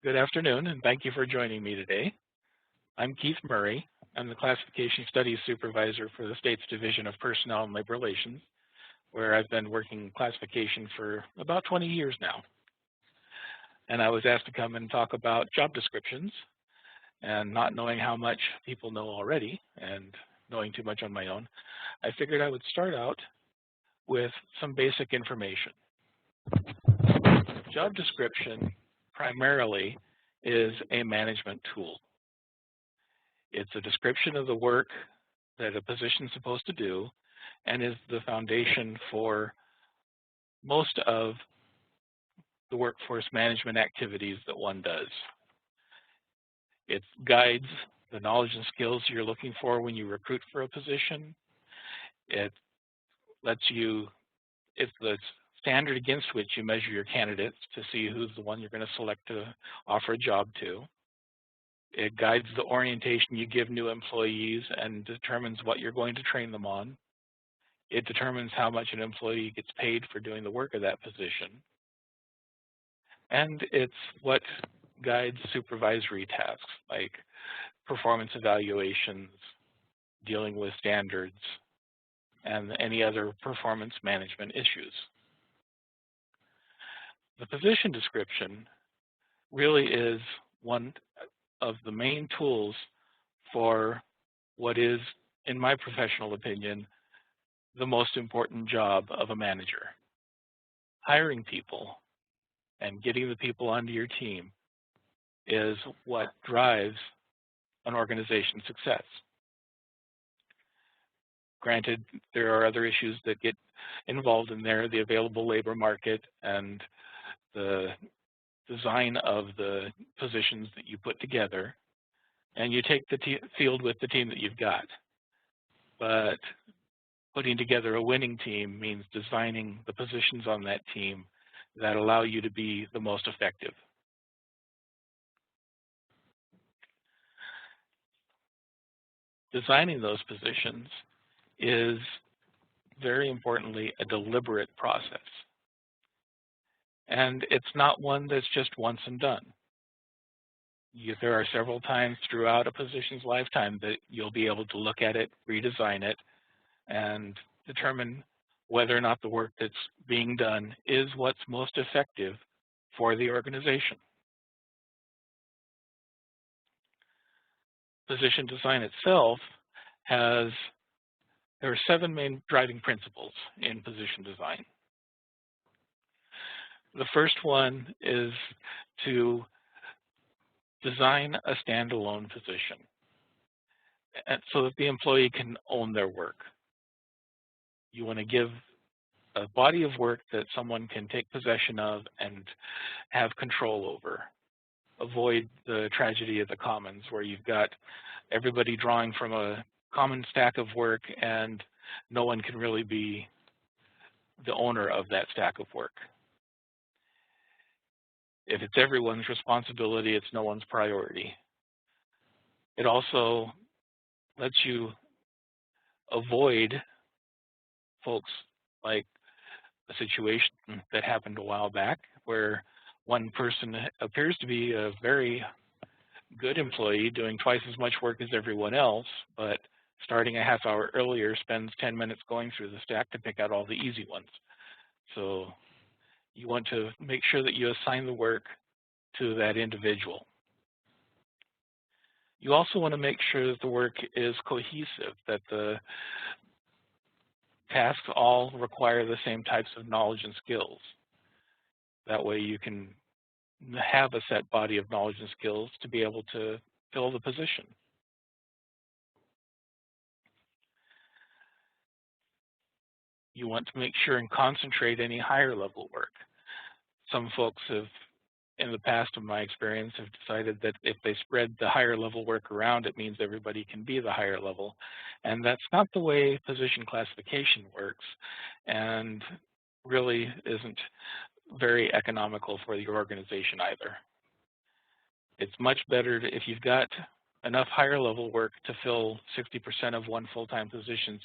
Good afternoon, and thank you for joining me today. I'm Keith Murray. I'm the Classification Studies Supervisor for the state's Division of Personnel and Labor Relations, where I've been working in classification for about 20 years now. And I was asked to come and talk about job descriptions, and not knowing how much people know already and knowing too much on my own, I figured I would start out with some basic information. Job description primarily is a management tool. It's a description of the work that a position is supposed to do and is the foundation for most of the workforce management activities that one does. It guides the knowledge and skills you're looking for when you recruit for a position. It lets you, it's the standard against which you measure your candidates to see who's the one you're going to select to offer a job to. It guides the orientation you give new employees and determines what you're going to train them on. It determines how much an employee gets paid for doing the work of that position. And it's what guides supervisory tasks like performance evaluations, dealing with standards, and any other performance management issues. The position description really is one of the main tools for what is, in my professional opinion, the most important job of a manager. Hiring people and getting the people onto your team is what drives an organization's success. Granted, there are other issues that get involved in there, the available labor market and the design of the positions that you put together, and you take the field with the team that you've got. But putting together a winning team means designing the positions on that team that allow you to be the most effective. Designing those positions is, very importantly, a deliberate process. And it's not one that's just once and done. There are several times throughout a position's lifetime that you'll be able to look at it, redesign it, and determine whether or not the work that's being done is what's most effective for the organization. Position design itself there are 7 main driving principles in position design. The first one is to design a standalone position so that the employee can own their work. You want to give a body of work that someone can take possession of and have control over. Avoid the tragedy of the commons where you've got everybody drawing from a common stack of work and no one can really be the owner of that stack of work. If it's everyone's responsibility, it's no one's priority. It also lets you avoid folks like a situation that happened a while back where one person appears to be a very good employee doing twice as much work as everyone else, but starting a half hour earlier spends 10 minutes going through the stack to pick out all the easy ones. So you want to make sure that you assign the work to that individual. You also want to make sure that the work is cohesive, that the tasks all require the same types of knowledge and skills. That way you can have a set body of knowledge and skills to be able to fill the position. You want to make sure and concentrate any higher level work. Some folks have, in the past of my experience, have decided that if they spread the higher level work around, it means everybody can be the higher level. And that's not the way position classification works, and really isn't very economical for the organization either. It's much better if you've got enough higher level work to fill 60% of one full-time position's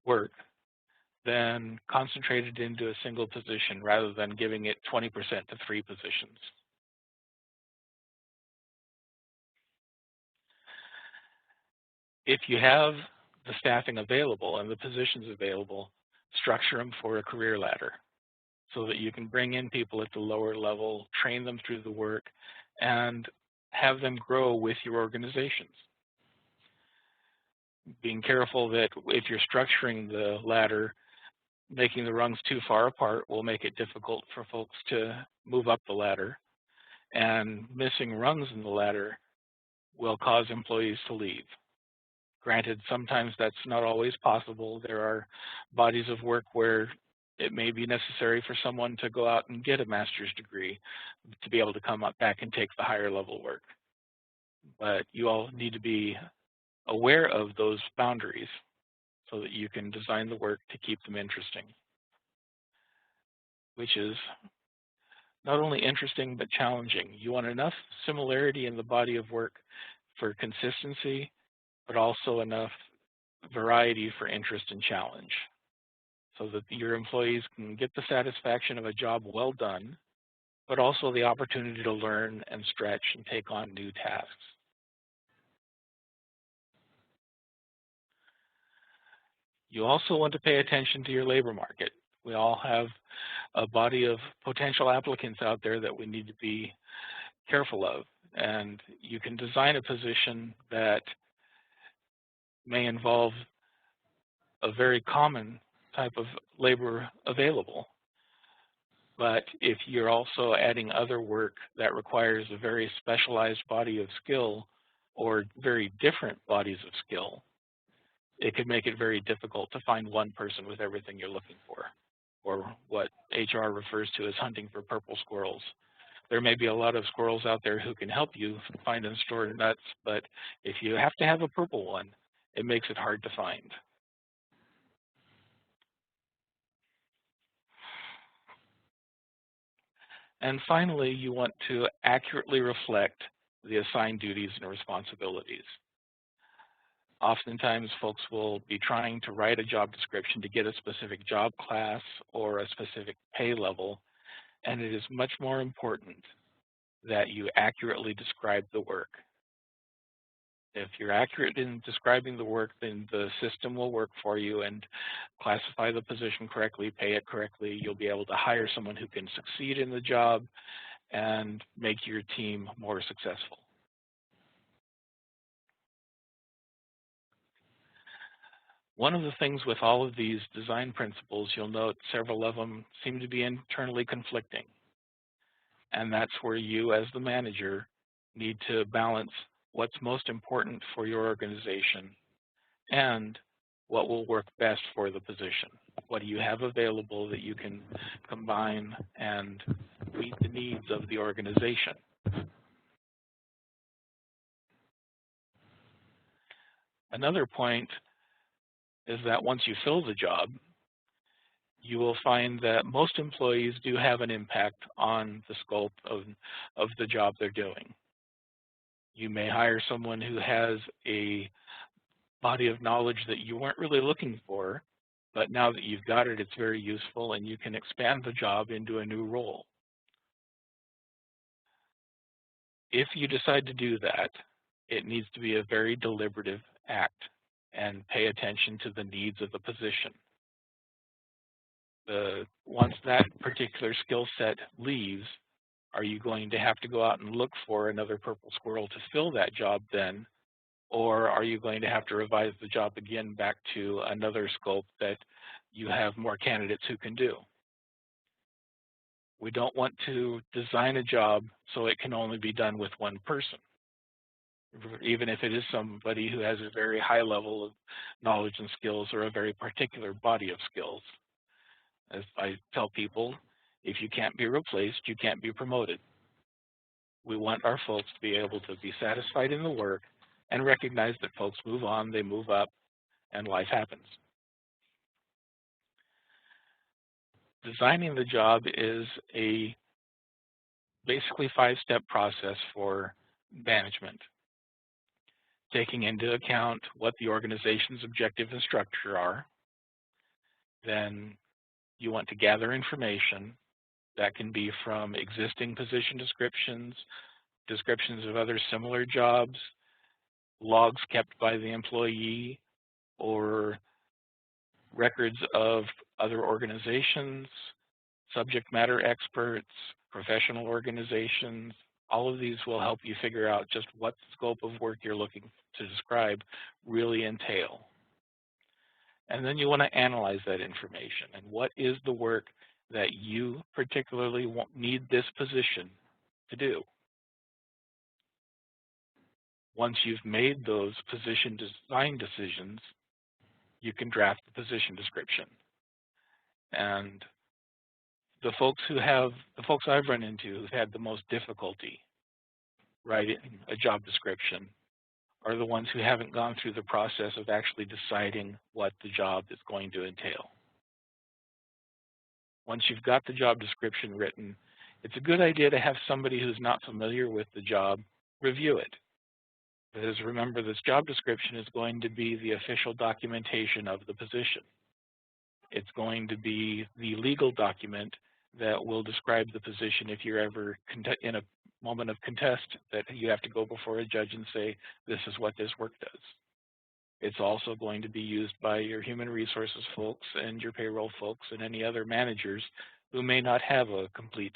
work, then concentrate it into a single position rather than giving it 20% to 3 positions. If you have the staffing available and the positions available, structure them for a career ladder so that you can bring in people at the lower level, train them through the work, and have them grow with your organizations. Being careful that if you're structuring the ladder, making the rungs too far apart will make it difficult for folks to move up the ladder, and missing rungs in the ladder will cause employees to leave. Granted, sometimes that's not always possible. There are bodies of work where it may be necessary for someone to go out and get a master's degree to be able to come up back and take the higher level work. But you all need to be aware of those boundaries so that you can design the work to keep them interesting, which is not only interesting but challenging. You want enough similarity in the body of work for consistency, but also enough variety for interest and challenge so that your employees can get the satisfaction of a job well done, but also the opportunity to learn and stretch and take on new tasks. You also want to pay attention to your labor market. We all have a body of potential applicants out there that we need to be careful of, and you can design a position that may involve a very common type of labor available. But if you're also adding other work that requires a very specialized body of skill or very different bodies of skill, it could make it very difficult to find one person with everything you're looking for, or what HR refers to as hunting for purple squirrels. There may be a lot of squirrels out there who can help you find and store nuts, but if you have to have a purple one, it makes it hard to find. And finally, you want to accurately reflect the assigned duties and responsibilities. Oftentimes, folks will be trying to write a job description to get a specific job class or a specific pay level, and it is much more important that you accurately describe the work. If you're accurate in describing the work, then the system will work for you and classify the position correctly, pay it correctly. You'll be able to hire someone who can succeed in the job and make your team more successful. One of the things with all of these design principles, you'll note several of them seem to be internally conflicting. And that's where you, as the manager, need to balance what's most important for your organization and what will work best for the position. What do you have available that you can combine and meet the needs of the organization? Another point is that once you fill the job, you will find that most employees do have an impact on the scope of the job they're doing. You may hire someone who has a body of knowledge that you weren't really looking for, but now that you've got it, it's very useful and you can expand the job into a new role. If you decide to do that, it needs to be a very deliberative act and pay attention to the needs of the position. Once that particular skill set leaves, are you going to have to go out and look for another purple squirrel to fill that job then? Or are you going to have to revise the job again back to another scope that you have more candidates who can do? We don't want to design a job so it can only be done with one person, even if it is somebody who has a very high level of knowledge and skills or a very particular body of skills. As I tell people, if you can't be replaced, you can't be promoted. We want our folks to be able to be satisfied in the work and recognize that folks move on, they move up, and life happens. Designing the job is a basically 5-step process for management, taking into account what the organization's objectives and structure are. Then you want to gather information that can be from existing position descriptions, descriptions of other similar jobs, logs kept by the employee or records of other organizations, subject matter experts, professional organizations. All of these will help you figure out just what scope of work you're looking to describe really entail. And then you want to analyze that information. And what is the work that you particularly need this position to do? Once you've made those position design decisions, you can draft the position description. And the folks I've run into who've had the most difficulty writing a job description are the ones who haven't gone through the process of actually deciding what the job is going to entail. Once you've got the job description written, it's a good idea to have somebody who's not familiar with the job review it. Because remember, this job description is going to be the official documentation of the position. It's going to be the legal document that will describe the position if you're ever in a moment of contest that you have to go before a judge and say, this is what this work does. It's also going to be used by your human resources folks and your payroll folks and any other managers who may not have a complete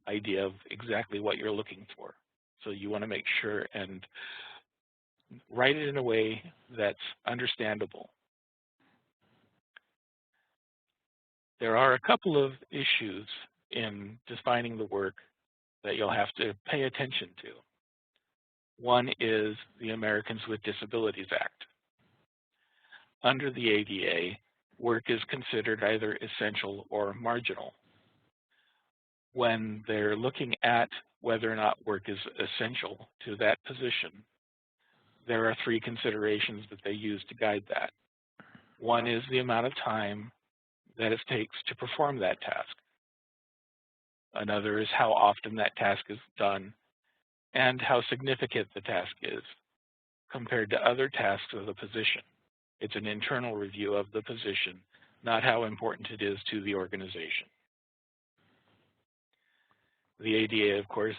idea of exactly what you're looking for. So you want to make sure and write it in a way that's understandable. There are a couple of issues in defining the work that you'll have to pay attention to. One is the Americans with Disabilities Act. Under the ADA, work is considered either essential or marginal. When they're looking at whether or not work is essential to that position, there are three considerations that they use to guide that. One is the amount of time that it takes to perform that task. Another is how often that task is done and how significant the task is compared to other tasks of the position. It's an internal review of the position, not how important it is to the organization. The ADA, of course,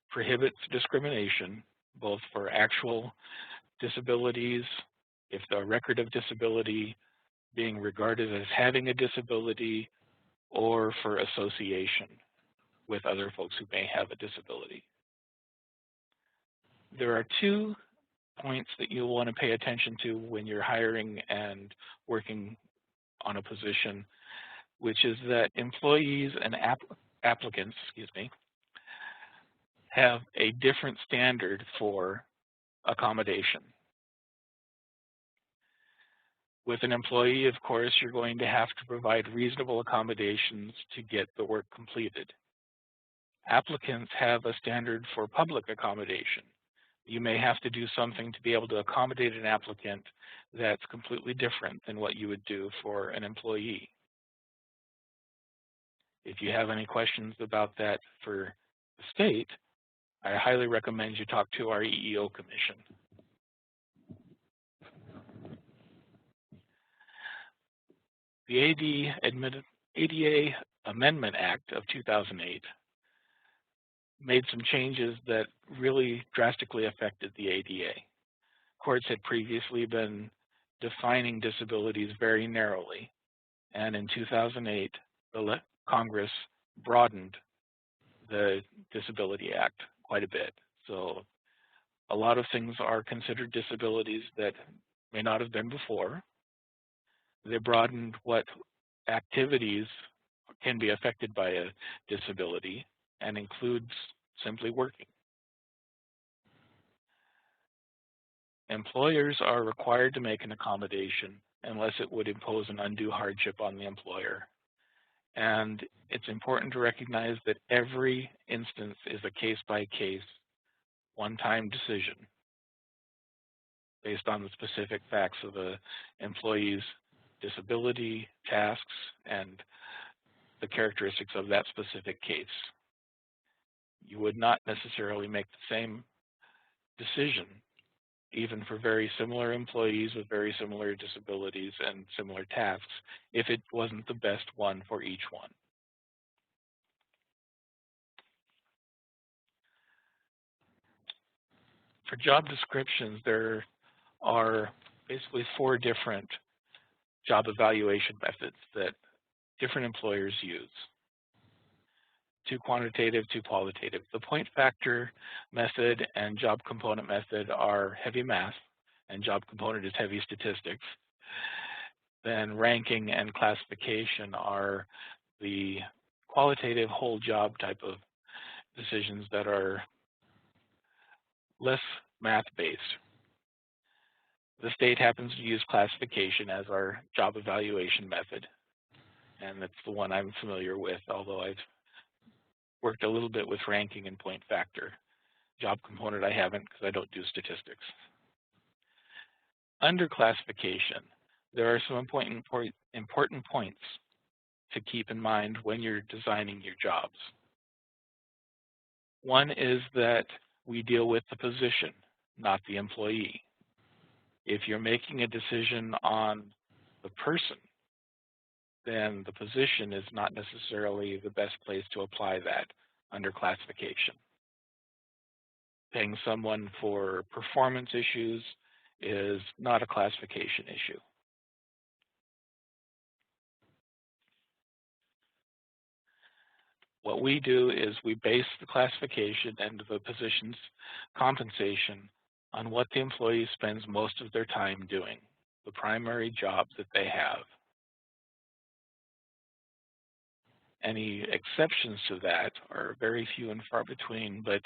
prohibits discrimination, both for actual disabilities, if the record of disability being regarded as having a disability, or for association with other folks who may have a disability. There are two points that you'll want to pay attention to when you're hiring and working on a position, which is that employees and applicants, have a different standard for accommodation. With an employee, of course, you're going to have to provide reasonable accommodations to get the work completed. Applicants have a standard for public accommodation. You may have to do something to be able to accommodate an applicant that's completely different than what you would do for an employee. If you have any questions about that for the state, I highly recommend you talk to our EEO commission. The ADA Amendment Act of 2008 made some changes that really drastically affected the ADA. Courts had previously been defining disabilities very narrowly, and in 2008, the Congress broadened the Disability Act quite a bit. So a lot of things are considered disabilities that may not have been before. They broadened what activities can be affected by a disability and includes simply working. Employers are required to make an accommodation unless it would impose an undue hardship on the employer. And it's important to recognize that every instance is a case-by-case, one-time decision based on the specific facts of the employee's disability, tasks, and the characteristics of that specific case. You would not necessarily make the same decision, even for very similar employees with very similar disabilities and similar tasks, if it wasn't the best one for each one. For job descriptions, there are basically 4 different job evaluation methods that different employers use. 2 quantitative, 2 qualitative. The point factor method and job component method are heavy math, and job component is heavy statistics. Then ranking and classification are the qualitative whole job type of decisions that are less math-based. The state happens to use classification as our job evaluation method, and that's the one I'm familiar with, although I've worked a little bit with ranking and point factor. Job component I haven't because I don't do statistics. Under classification, there are some important points to keep in mind when you're designing your jobs. One is that we deal with the position, not the employee. If you're making a decision on the person, then the position is not necessarily the best place to apply that under classification. Paying someone for performance issues is not a classification issue. What we do is we base the classification and the position's compensation on what the employee spends most of their time doing, the primary job that they have. Any exceptions to that are very few and far between, but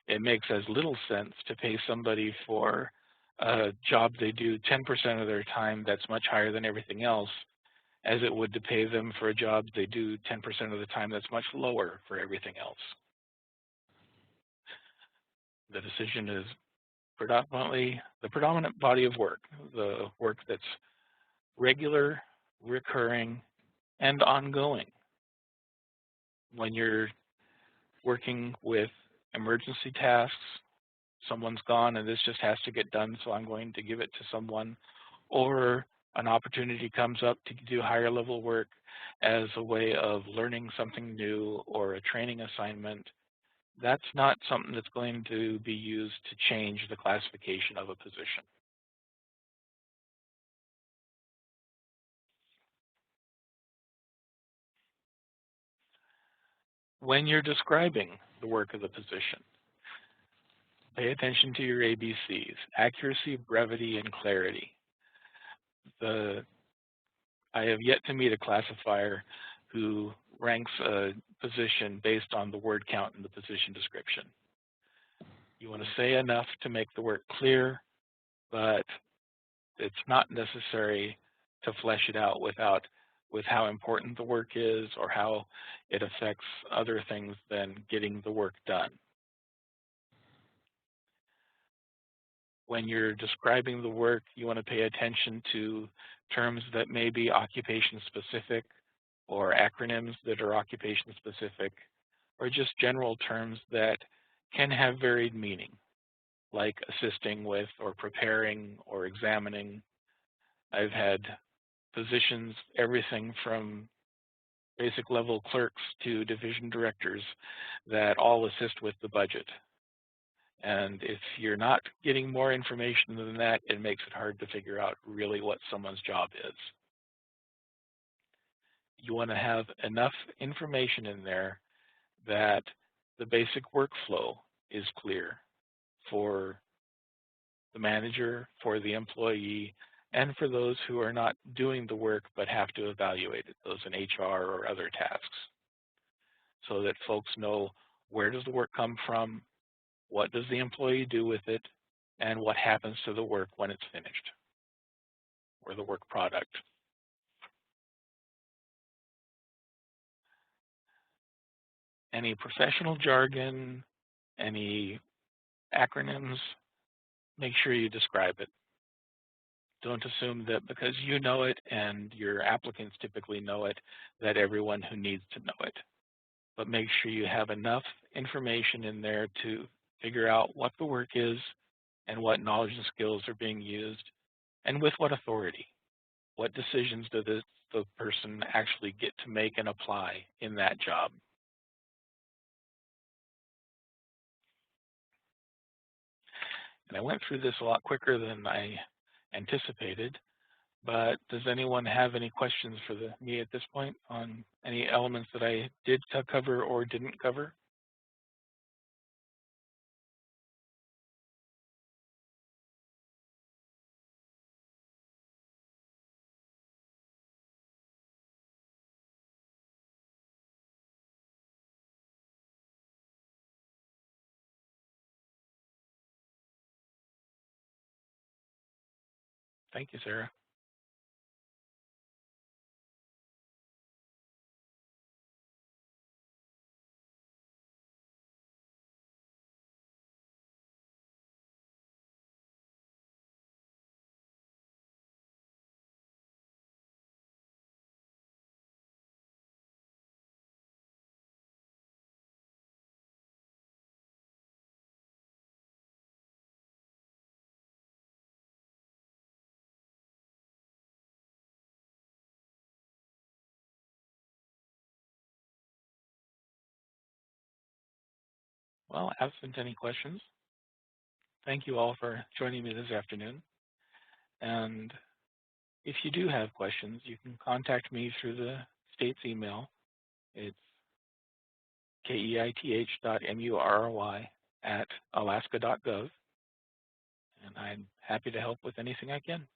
it makes as little sense to pay somebody for a job they do 10% of their time that's much higher than everything else, as it would to pay them for a job they do 10% of the time that's much lower for everything else. The decision is predominantly the predominant body of work, the work that's regular, recurring, and ongoing. When you're working with emergency tasks, someone's gone and this just has to get done, so I'm going to give it to someone, or an opportunity comes up to do higher level work as a way of learning something new or a training assignment, that's not something that's going to be used to change the classification of a position. When you're describing the work of the position, pay attention to your ABCs: accuracy, brevity, and clarity. I have yet to meet a classifier who ranks a position based on the word count in the position description. You want to say enough to make the work clear, but it's not necessary to flesh it out with how important the work is or how it affects other things than getting the work done. When you're describing the work, you want to pay attention to terms that may be occupation specific, or acronyms that are occupation specific, or just general terms that can have varied meaning, like assisting with or preparing or examining. I've had positions, everything from basic level clerks to division directors, that all assist with the budget. And if you're not getting more information than that, it makes it hard to figure out really what someone's job is. You want to have enough information in there that the basic workflow is clear for the manager, for the employee, and for those who are not doing the work but have to evaluate it, those in HR or other tasks, so that folks know where does the work come from, what does the employee do with it, and what happens to the work when it's finished, or the work product. Any professional jargon, any acronyms, make sure you describe it. Don't assume that because you know it and your applicants typically know it, that everyone who needs to know it. But make sure you have enough information in there to figure out what the work is and what knowledge and skills are being used, and with what authority. What decisions does the person actually get to make and apply in that job? And I went through this a lot quicker than I anticipated, but does anyone have any questions for me at this point on any elements that I did cover or didn't cover? Thank you, Sarah. Well, absent any questions, thank you all for joining me this afternoon. And if you do have questions, you can contact me through the state's email. It's keith.murry@alaska.gov, and I'm happy to help with anything I can.